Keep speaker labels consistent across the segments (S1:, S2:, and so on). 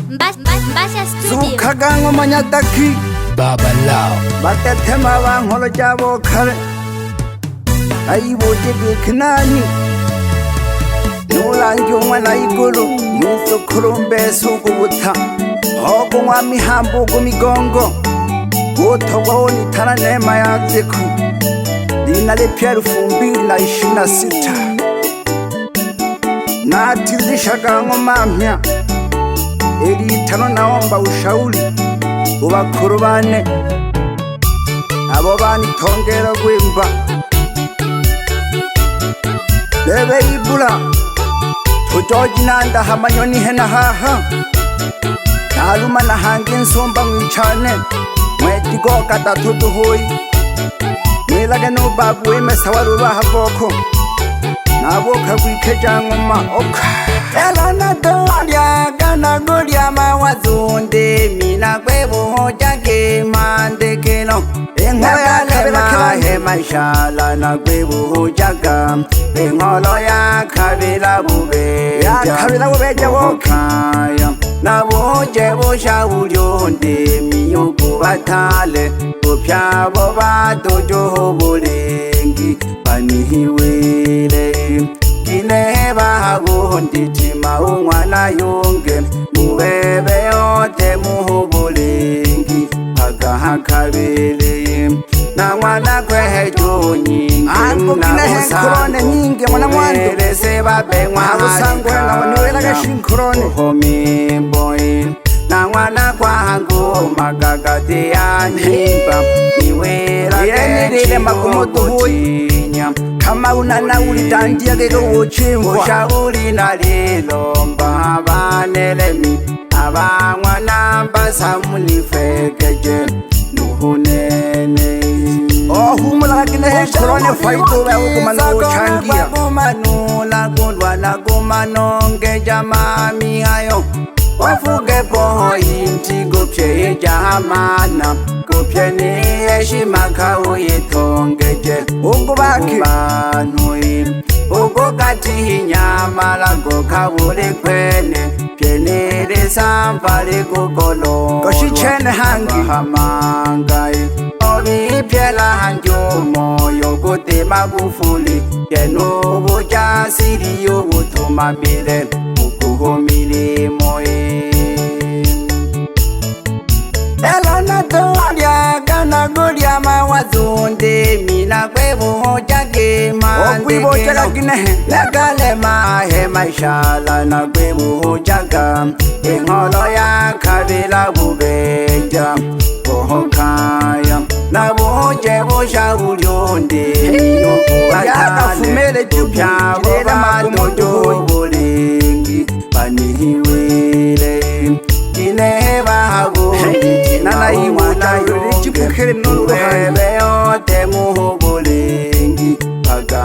S1: Mbasha Studio.
S2: Sukagango manyataki
S3: Baba Lao
S2: Batetema bangholo jabo khare Aibo jebe kinani Nulanjo mwana igolo Nuso kurumbe suku buta Hogo mwami hambo gumigongo Goto waoni tana nema ya ziku Dina le pieru fumbi na 26 Na atizisha gango mamya Eri tano naomba ushauri Ubakuru bane Abo bani tongera gwimba Bebe ibula Tujoji nanda hamanyoni hena haha Naluma na hangi nsomba mwichane Mwetigo kata tutu hui Mwilage no babu ime sawaruba haboko Naboka wikeja ngoma oka Elana dolia gana golia mawazunde Mina kwebo jage mande keno Engoya lema hema shala na kwebo jaga Engolo ya kabila bube Ya kabila bube jawokaya Na boje bosha ulionde Miyoko batale Upya boba dojo bolengi Panihiwele Kineba hagundi tima umwana yonge Mubebe yote muhubulengi Hakabele Na mwana kwehejo nyingi Kurone nyingi mwana mwando Seba bengwa harika na waniwela gashinkurone Homi boy Na mwana kwa hangu magagati ya nyimba Niwela genile makumoto hui Kama unana ulitandia gego uchimwa Ushauri na lilomba Abanelemi Abangwa namba samuni fekeje Nuhunene humula kine hekurone faito Wewe kumana uchangia Kumanula kudwana kumanonge jamami hayo Wafuge poho inti gupye jamana Gupye ni heshima kauye tongeje Ugu baki Ubanui Ugu kati nyamala Gukabule kwene Pienere samfali kukolo Koshi chene hangi Hamangai Obi piela hanjo moyo Kote magufuli Yenu bujasiri Yugu tumamile Ukuhumili moe Elana tolia Gana gulia mawazunde Mina kwebu jage mande keno Legale mahe maishala Na kwebu jaga Engolo ya kabila bubeja Bohokaya Na boje bosha ulionde Yaka fumele jupya Boba dojo bolengi Panihiwele Kineba hagundi Nana iwana yonge Uwebe yote muhubulengi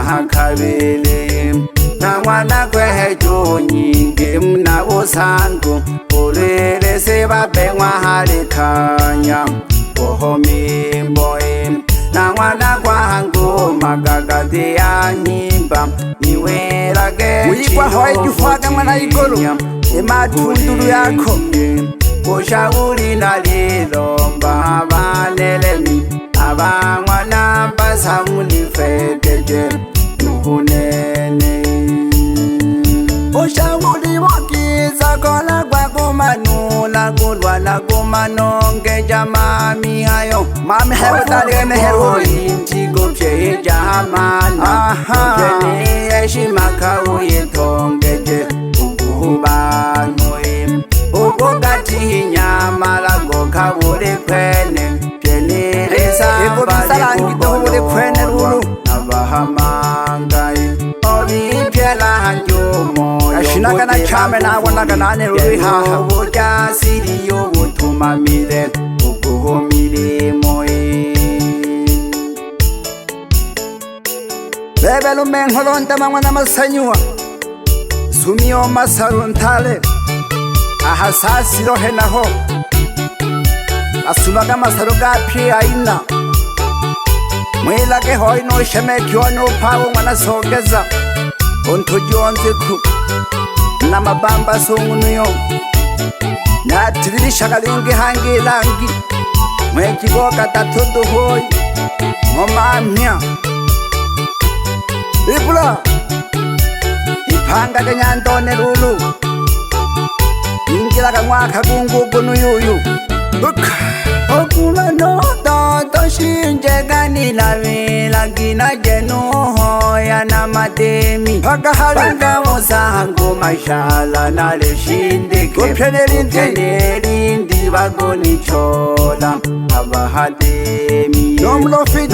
S2: Hakabele Na mwana kwehejo nyingi Mna usangu Ulele seba bengwa halikanya Bohomi mboe Na mwana kwa hangu magagati ya nyimba Niwela gechi Uikwa hoi jufaga mwana igolo Ema tunduru yako Ushauri na lilomba Abanelemi Abangwa namba samuni fekeje Nuhunene Ushauri wakiza kola kwa kumanula Kulwana kumanonge jamami hayo Mami hayo taligene heroi Intigo pye jamana Jeni heshima kauye tongeje Ukubanui Ukugati nyamala Gokabule kwene Jeni resambali Kukolo Nabahamangai Obi piela hanjumo Ashinaga na chame na wanaga nane rui haha Uja siri yogu tumamile Ukuhumile moe Bebe lumenholonta mangwana masanyua Sumio masaruntale Ahasasi rohe naho Asumaga masaru gapi aina Mwilage hoi no shemekyo no pawo mwana sogeza Onto jonze ku Na mabamba songunuyo tidirisha kalingi hangi langi mwekiboka tatuduhoi ngomamya ibula ipanga kenyandone lulu ingira kamwaka kungugunu yuyu okula no toto shinjegani lavila gina jenuho ya na matemi paka musangu mashala na leshindike kupyenelindi bagoni chola abahademi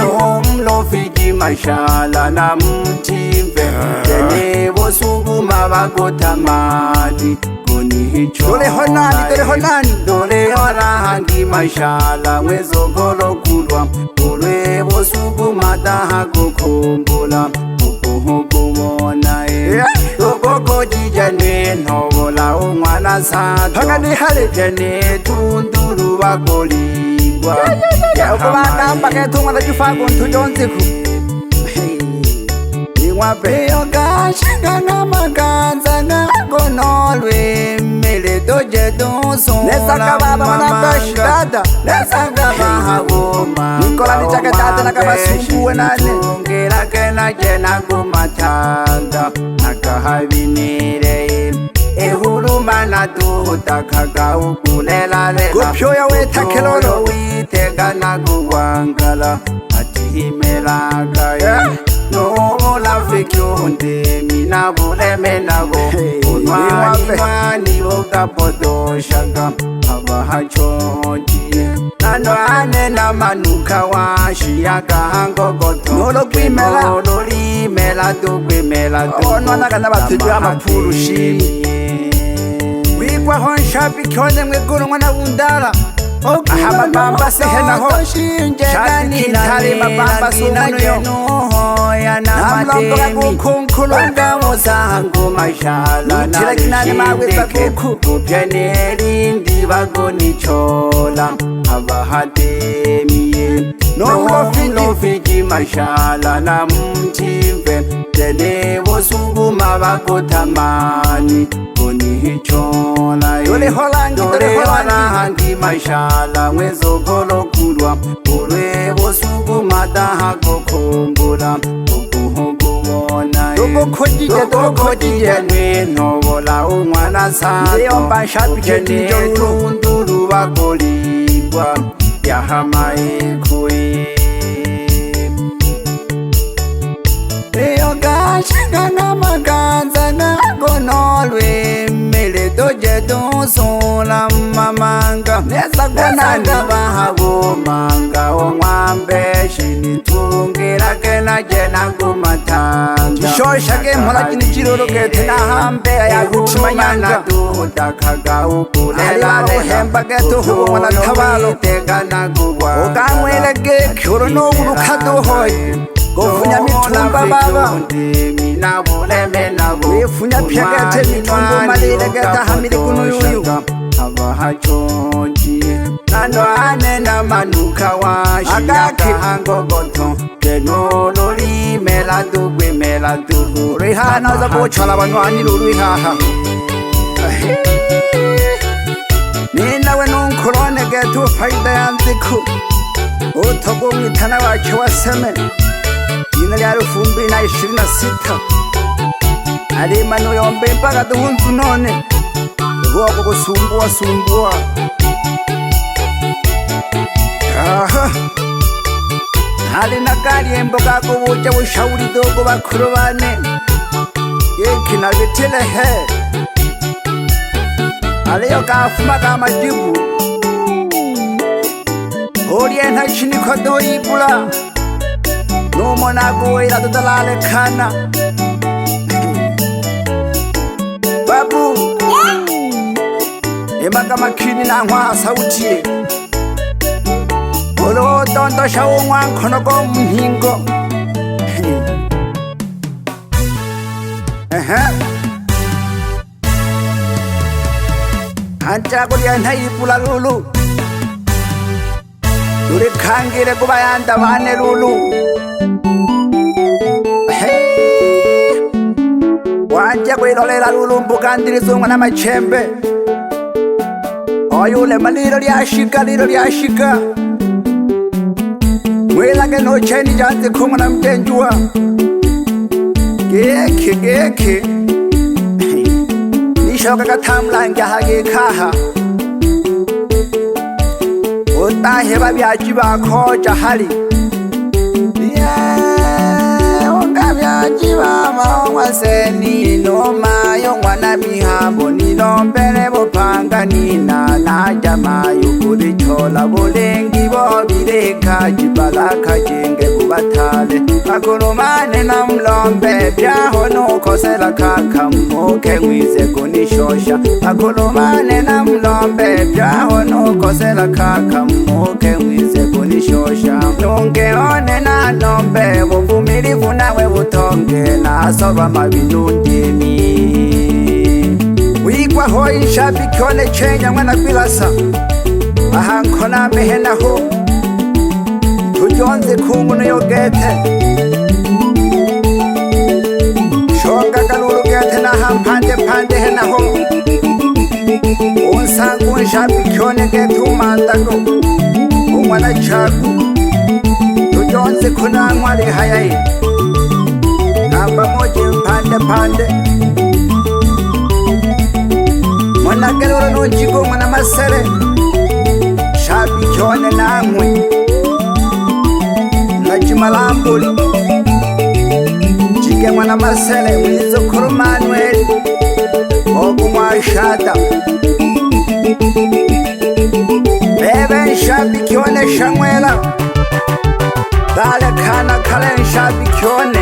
S2: nomlofiji mashala na mtimve jene bosuguma bagotamadi dole horangi mashala mwezogolo kulwa ulwe bosugumata hakukumbula ukuhukubona ukoko jijane nobola umwana sato jane tunduru bakolibwa ukubagamba ketumwana jifago ntujonziku Peyo kashinga na maganza na gonolwe mele doje doso nesaka baba manatoshi dada nesaka bahagoma nikola nichake dada nakabasumbuwe nane ngera kena jena kumatanda nakahabinire ehuruma na tutakaga ukulela lela gupyoya wetakelolo witega na kuwangala atihimelaga no la fikionde mina bole menago unwani boka podo shanga abahachoji nano ane na manuka wa shiaka hango goto nolo limela tu ono nakana batuju amapuru shimi wikwa honshapi kyone mweguru mwana undala Ahamabamba sehenaho Shani tari mabamba sunuyo Namlomboga kukunkulunga Musangu mashala Nutilakinani maweza kuku Kupyanelindi bagoni chola Abahademiye Nomlofiji mashala na mtimve Tene wosuguma bagotamani Hichola yole holangi mashala mwezogolo kulwa ulwe bosugumata hakokumbula ukuhukubona ukukujije nwenobola umwana sato tunduru bakolibwa yahamaekuye eyo gashinga na maganza na gonolwe mele doje dosola mamanga nesagwananga bahagomanga omwambe shinitungira kena jena gumatanga shoshage mhola kini chiroro kete na hambe ya gutumanyanga tutakaga ukulela hemba geto huwa na kabalo tegana gugwa okamwelege kyoro no urukado hoye gofunya mitumba baba wefunya pyagate mitumba malile gata hamili kunuyuyu abahachoji nano ane na manuka wa shiyaka hangogoto kenolo limela dugwe mela dugu rihana za bochala banwani lurihaha ninawe nunkulone getu faida yanziku utogo mwitana wache waseme Jina lya 2026 Alimano yombe mpaka duhunzu none Huwako kusumbua Aha Hali nakali emboka kubuja ushauri dogo bakuru bane Yeki na bitile he Aliyo kafuma kama jibu Oriye nta chini kodo ibula Numona kuwela tutalale kana Babu Emaka makini na ngwa sauti Olo tondo shawo ngwa nkonogo mhingo Ancha kulia nhaipula lulu Luri kangire kubayanda bane lulu Wanja kuilolela lulu mbukandiri sunga na machembe oyule malilo lyashika mwelake no cheni janze kumwa na mtenjua geke nishoka katamlange hagekaha utahe babyaji bakoja hari Waseni noma yo mwana mihambo nilombele bopanga nina na jama yukuri chola bolengi bo bireka jibalaka jenge kubatale akolomane na mlombe byaho no kosela kaka muke mwize kunishosha akolomane na mlombe byaho no kosela kaka muke mwize kunishosha nungeone na nombe buvumilivu nawe butonge nasoba mabinundimi wigwa hoi shabiki one chenya mwana kwilasa ahankona mehenaho tujonze kunguno yogete shonga kalulu gete na hampande henaho unsangu shabiki one gete umandago umwana chagu tujonze kunangwa lihayai namba moja pande mwana geloro nunjiko mwana masere shabi chone namwe na chimalambuli chike mwana masere wizo kurumanueli ogu mwashata bebe shabi kione shangwela dale kana kale shabi kione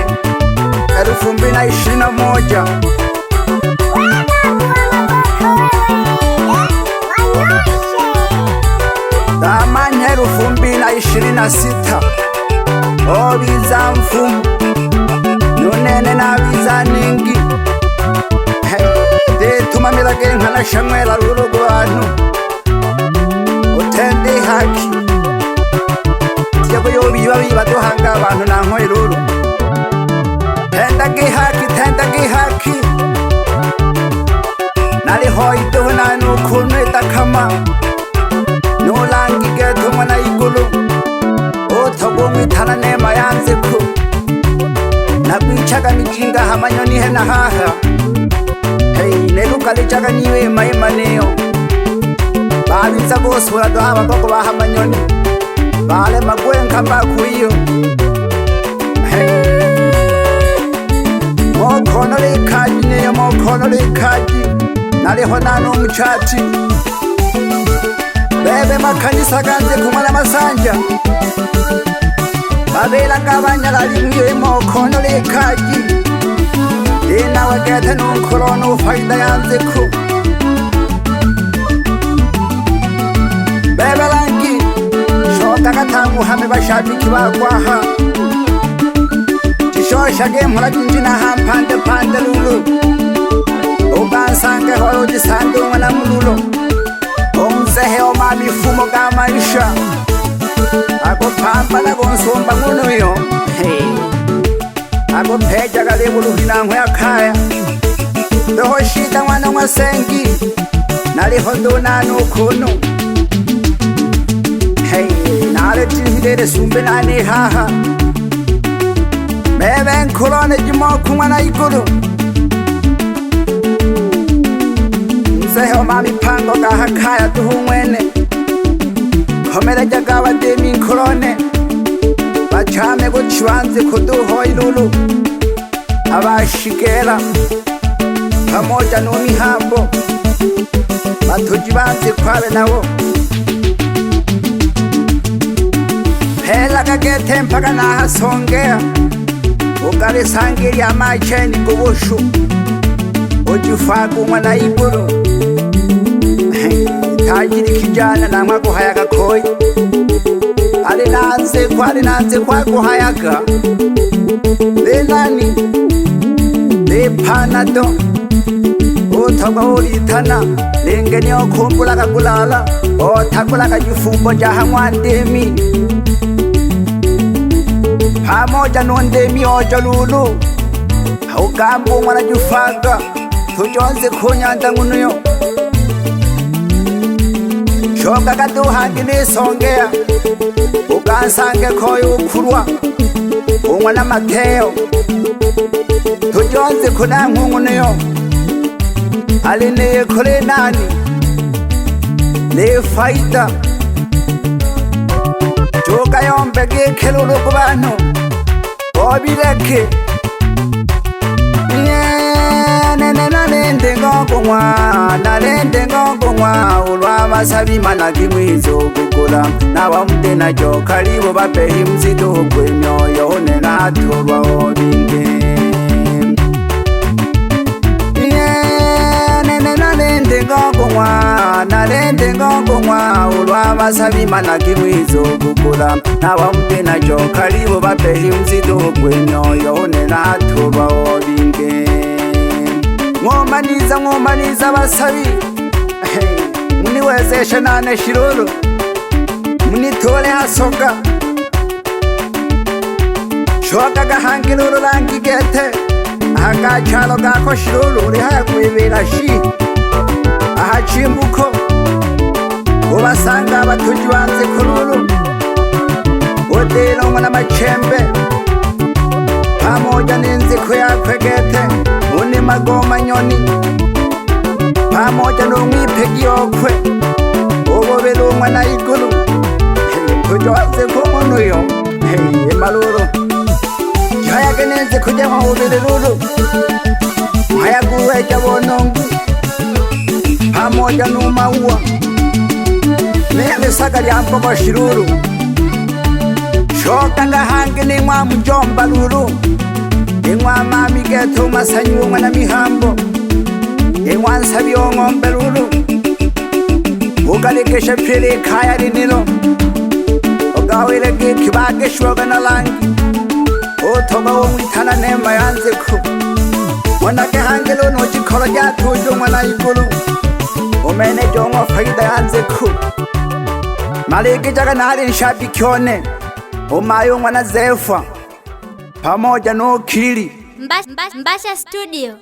S2: 2021 Damanya 2026 Obiza mfumu Nunene na biza ningi Tumamila genga na shangwela lurugu wanu Utendi haki Tiyago yobi wabiba tuhanga abantu na nkoi lulu Tenda gihaki Nali hoi tuhuna nukunu itakama Nulangi getu mwana igulu Otogo mwitana nema yanziku Nakwichaga mijinga hamanyoni hena haha Hey, neluka lichaga niwe maima neo Babiza gosura doha bakoko baha manyoni Bale magwenka mbaku iyo Hey Mokono likaji niyo mokono likaji Naliho nano mchati Bebe makanisa ganze kumala masanja Babela kabanya lalimwe mokono likaji Dina wagete nunkolono faida yanze ku Bebe langi Shoka katamu hame bashabiki bakwaha Shosha game hula jinjina hampande lulu Ugansange holo jisandu mwana mululo Omzehe oma mifumo ga maisha Ako pamba na gonsomba ngunu yo Ako peja galebulu hinangwe akaya Doho shita mwana mwasengi Nalihondo nanu kunu Nale jinhidere sumbe nani haha Bebe nkulone jimoku mwana igulu Mzehe oma mipango gahakaya duhumwene Komere jagawa demi nkulone Bachame guchiwanze kuduho ilulu Abashigera Pamoja numihambo Batujibanze kwabe nawo Hela kagete mpaka nahasongea Ukale sangiri ya macheni kubushu Ujifagu mwana igulu Tajiri kijana na mwaku hayaga koi Alinanze kwa kuhayaga Lenani Lepanado Otaga ulitana Lengeni okumbula kakulala Otakula kajifumbo jaha mwandemi Pamoja nondemi ojo lulu Haugambu mwana jufaga Tujonze kunyanda ngunuyo shoka kaduhangi nisongea ukansange koyo ukurwa umwana Mateo tujonze kuna nkungu niyo alineye kore nani ne faida shoka yombe gekelulu ku bantu obireke nalende ngongongwa ulwabasabi mana kimwizo gukula nabamute najo kalibo bapehi mzido gwemyoyo nenatulwa obinge nalende ngongongwa ulwabasabi mana kimwizo gukula nabamute najo kalibo bapehi mzido gwemyoyo nenatulwa obinge ngomaniza basabi muniwezeshe nane shiruru munitole hasoka shoka gahangiruru rangi gete agachalo gako shiruru uri hayakwibera shi ahachimbuko ubasanga abatuji banze kururu odero mwana machembe pamoja n'inziko yakwe gete uni magoma nyoni pamoja n'umwipegi yokwe ubobera umwana iguru tujoze kumuntu yo emaluru yayageneze kujya mu ubiruru hayaguweja bonongu pamoja n'umaua nebesaga lyambogo shiruru shoka ngahange n'inwa mujomba ruru inwa mami geto masanyu umwana mihambo inwa nsabyo ngombe ruru ugalikeshe pire kaya rinilo ugawirege kibage shoga na langi otoba wo mwitana nema yanze ku mwana gehangelo no jikoro ryatuje umwana iguru umene jongo faida yanze ku malege jaga nari nshabi kyone umayo mwana zefa pamoja no kili
S1: Mbasha Studio.